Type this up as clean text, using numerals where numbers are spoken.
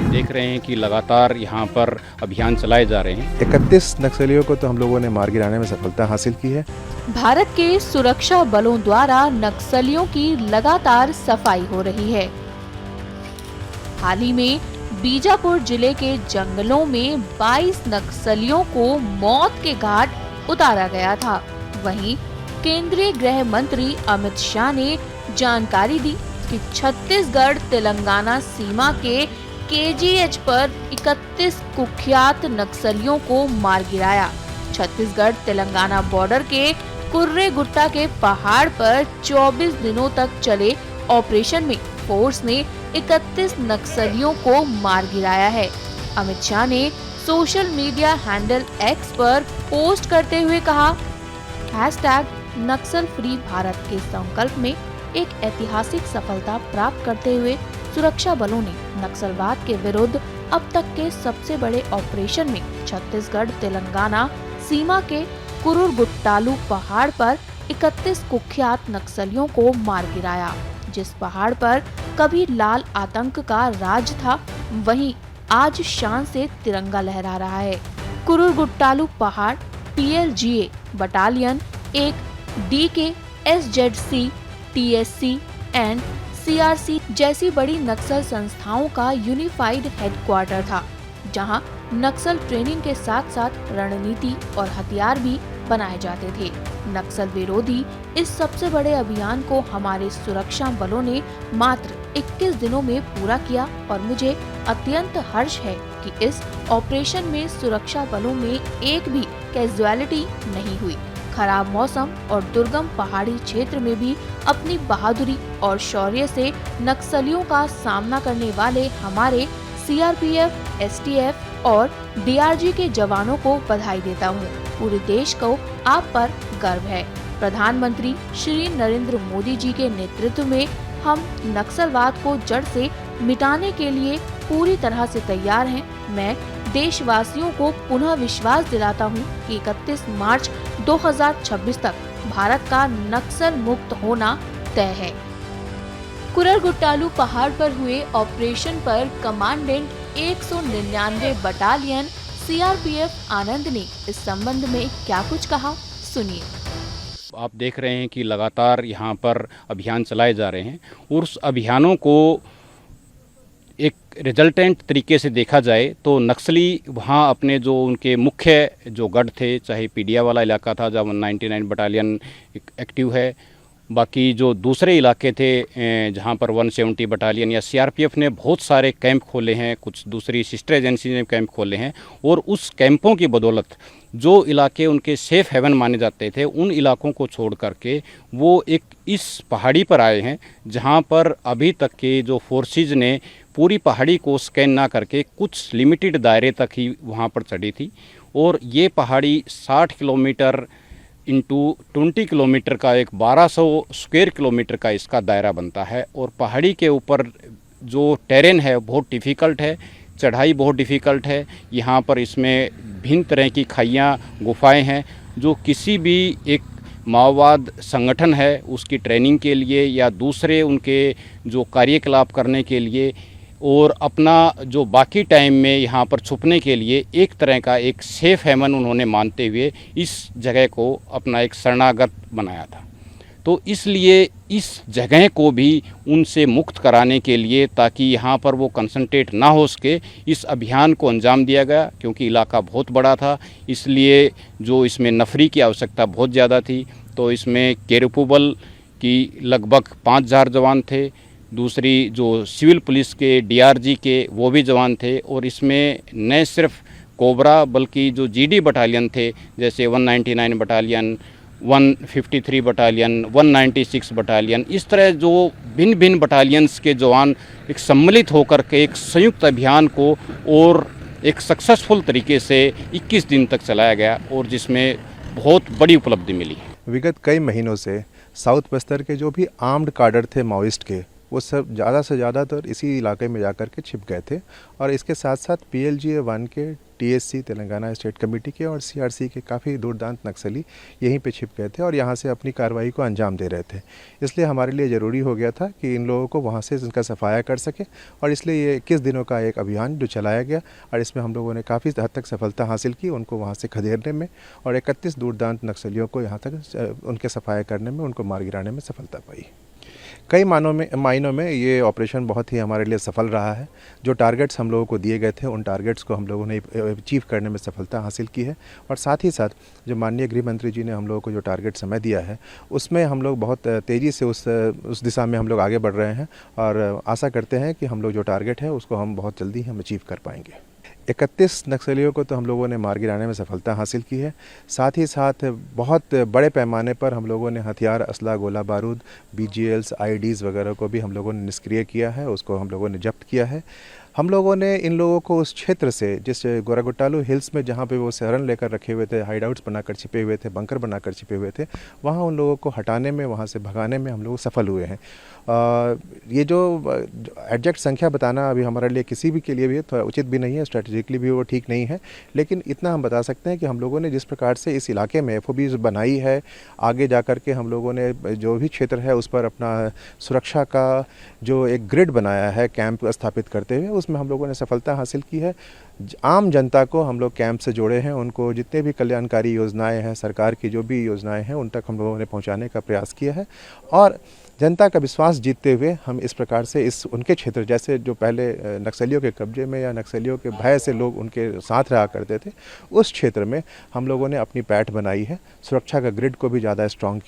देख रहे हैं कि लगातार यहाँ पर अभियान चलाए जा रहे हैं। 31 नक्सलियों को तो हम लोगों ने मार गिराने में सफलता हासिल की है। भारत के सुरक्षा बलों द्वारा नक्सलियों की लगातार सफाई हो रही है। हाल ही में बीजापुर जिले के जंगलों में 22 नक्सलियों को मौत के घाट उतारा गया था। वहीं केंद्रीय गृह मंत्री अमित शाह ने जानकारी दी कि छत्तीसगढ़ तेलंगाना सीमा के KGH पर 31 कुख्यात नक्सलियों को मार गिराया। छत्तीसगढ़ तेलंगाना बॉर्डर के कुर्रे गुट्टा के पहाड़ पर 24 दिनों तक चले ऑपरेशन में फोर्स ने 31 नक्सलियों को मार गिराया है। अमित शाह ने सोशल मीडिया हैंडल X पर पोस्ट करते हुए कहा, #नक्सल फ्री भारत के संकल्प में एक ऐतिहासिक सफलता प्राप्त करते हुए सुरक्षा बलों ने नक्सलवाद के विरुद्ध अब तक के सबसे बड़े ऑपरेशन में छत्तीसगढ़ तेलंगाना सीमा के कुरुरगुट्टालू पहाड़ पर 31 कुख्यात नक्सलियों को मार गिराया। जिस पहाड़ पर कभी लाल आतंक का राज था, वहीं आज शान से तिरंगा लहरा रहा है। कुरुरगुट्टालू पहाड़ PLGA बटालियन एक DK SZC TSC and CRC जैसी बड़ी नक्सल संस्थाओं का यूनिफाइड हेडक्वार्टर था, जहां नक्सल ट्रेनिंग के साथ साथ रणनीति और हथियार भी बनाए जाते थे। नक्सल विरोधी इस सबसे बड़े अभियान को हमारे सुरक्षा बलों ने मात्र 21 दिनों में पूरा किया और मुझे अत्यंत हर्ष है कि इस ऑपरेशन में सुरक्षा बलों में एक भी कैजुअलिटी नहीं हुई। खराब मौसम और दुर्गम पहाड़ी क्षेत्र में भी अपनी बहादुरी और शौर्य से नक्सलियों का सामना करने वाले हमारे CRPF, STF और DRG के जवानों को बधाई देता हूँ। पूरे देश को आप पर गर्व है। प्रधानमंत्री श्री नरेंद्र मोदी जी के नेतृत्व में हम नक्सलवाद को जड़ से मिटाने के लिए पूरी तरह से तैयार हैं। मैं देशवासियों को पुनः विश्वास दिलाता हूं कि 31 मार्च 2026 तक भारत का नक्सल मुक्त होना तय है। कुरुरगुट्टालू पहाड़ पर हुए ऑपरेशन पर कमांडेंट 199 बटालियन CRPF आनंद ने इस संबंध में क्या कुछ कहा, सुनिए। आप देख रहे हैं कि लगातार यहाँ पर अभियान चलाए जा रहे हैं और उस अभियानों को एक रिजल्टेंट तरीके से देखा जाए तो नक्सली वहाँ अपने जो उनके मुख्य जो गढ़ थे, चाहे पीडिया वाला इलाका था जहाँ 199 बटालियन एक्टिव है, बाकी जो दूसरे इलाके थे जहाँ पर 170 बटालियन या CRPF ने बहुत सारे कैंप खोले हैं, कुछ दूसरी सिस्टर एजेंसी ने कैंप खोले हैं और उस कैंपों की बदौलत जो इलाके उनके सेफ़ हेवन माने जाते थे, उन इलाकों को छोड़ करके वो एक इस पहाड़ी पर आए हैं जहाँ पर अभी तक के जो फोर्सेज ने पूरी पहाड़ी को स्कैन ना करके कुछ लिमिटेड दायरे तक ही वहाँ पर चढ़ी थी। और ये पहाड़ी 60 किलोमीटर इंटू 20 किलोमीटर का एक 1200 स्क्वायर किलोमीटर का इसका दायरा बनता है। और पहाड़ी के ऊपर जो टेरेन है बहुत डिफ़िकल्ट है, चढ़ाई बहुत डिफ़िकल्ट है। यहाँ पर इसमें भिन्न तरह की खाइयाँ, गुफाएं हैं जो किसी भी एक माओवाद संगठन है उसकी ट्रेनिंग के लिए या दूसरे उनके जो कार्यकलाप करने के लिए और अपना जो बाकी टाइम में यहाँ पर छुपने के लिए एक तरह का एक सेफ हेवन उन्होंने मानते हुए इस जगह को अपना एक शरणागत बनाया था। तो इसलिए इस जगह को भी उनसे मुक्त कराने के लिए ताकि यहाँ पर वो कंसंट्रेट ना हो सके, इस अभियान को अंजाम दिया गया। क्योंकि इलाका बहुत बड़ा था, इसलिए जो इसमें नफरी की आवश्यकता बहुत ज़्यादा थी। तो इसमें केरपुबल की लगभग 5000 जवान थे, दूसरी जो सिविल पुलिस के DRG के वो भी जवान थे। और इसमें न सिर्फ कोबरा बल्कि जो GD बटालियन थे जैसे 199 बटालियन, 153 बटालियन, 196 बटालियन, इस तरह जो भिन्न भिन्न बटालियंस के जवान एक सम्मिलित होकर के एक संयुक्त अभियान को और एक सक्सेसफुल तरीके से 21 दिन तक चलाया गया और जिसमें बहुत बड़ी उपलब्धि मिली। विगत कई महीनों से साउथ बस्तर के जो भी आर्म्ड काडर थे माओइस्ट के, वो सब ज़्यादा से ज़्यादातर इसी इलाके में जाकर के छिप गए थे। और इसके साथ साथ PLGA 1 के, TSC तेलंगाना स्टेट कमेटी के और CRC के काफ़ी दूरदराज नक्सली यहीं पे छिप गए थे और यहाँ से अपनी कार्रवाई को अंजाम दे रहे थे। इसलिए हमारे लिए ज़रूरी हो गया था कि इन लोगों को वहाँ से इनका सफाया कर सके, और इसलिए ये 21 दिनों का एक अभियान जो चलाया गया, और इसमें हम लोगों ने काफ़ी हद तक सफलता हासिल की उनको वहाँ से खदेड़ने में, और 31 दूरदराज नक्सलियों को यहाँ तक उनके सफाया करने में, उनको मार गिराने में सफलता पाई। कई मायनों में ये ऑपरेशन बहुत ही हमारे लिए सफल रहा है। जो टारगेट्स हम लोगों को दिए गए थे, उन टारगेट्स को हम लोगों ने अचीव करने में सफलता हासिल की है, और साथ ही साथ जो माननीय गृह मंत्री जी ने हम लोगों को जो टारगेट समय दिया है, उसमें हम लोग बहुत तेज़ी से उस दिशा में हम लोग आगे बढ़ रहे हैं, और आशा करते हैं कि हम लोग जो टारगेट है उसको हम बहुत जल्दी हम अचीव कर पाएंगे। 31 नक्सलियों को तो हम लोगों ने मार गिराने में सफलता हासिल की है। साथ ही साथ बहुत बड़े पैमाने पर हम लोगों ने हथियार, असला, गोला बारूद, BGLs, IEDs वगैरह को भी हम लोगों ने निष्क्रिय किया है, उसको हम लोगों ने जब्त किया है। हम लोगों ने इन लोगों को उस क्षेत्र से, जिस गोरागुटालू हिल्स में जहाँ पे वो शरण लेकर रखे हुए थे, हाइडआउट्स बनाकर छिपे हुए थे, बंकर बनाकर छिपे हुए थे, वहाँ उन लोगों को हटाने में, वहाँ से भगाने में हम लोग सफल हुए हैं। ये जो एग्जैक्ट संख्या बताना अभी हमारे लिए किसी भी के लिए भी थोड़ा उचित भी नहीं है, स्ट्रेटेजिकली भी वो ठीक नहीं है, लेकिन इतना हम बता सकते हैं कि हम लोगों ने जिस प्रकार से इस इलाके में FOBs बनाई है, आगे जा कर के हम लोगों ने जो भी क्षेत्र है उस पर अपना सुरक्षा का जो एक ग्रिड बनाया है कैंप स्थापित करते हुए, उसमें हम लोगों ने सफलता हासिल की है। आम जनता को हम लोग कैंप से जोड़े हैं, उनको जितने भी कल्याणकारी योजनाएं हैं, सरकार की जो भी योजनाएं हैं, उन तक हम लोगों ने पहुंचाने का प्रयास किया है, और जनता का विश्वास जीतते हुए हम इस प्रकार से उनके क्षेत्र, जैसे जो पहले नक्सलियों के कब्जे में या नक्सलियों के भय से लोग उनके साथ रहा करते थे, उस क्षेत्र में हम लोगों ने अपनी पैठ बनाई है, सुरक्षा का ग्रिड को भी ज़्यादा स्ट्रॉन्ग किया।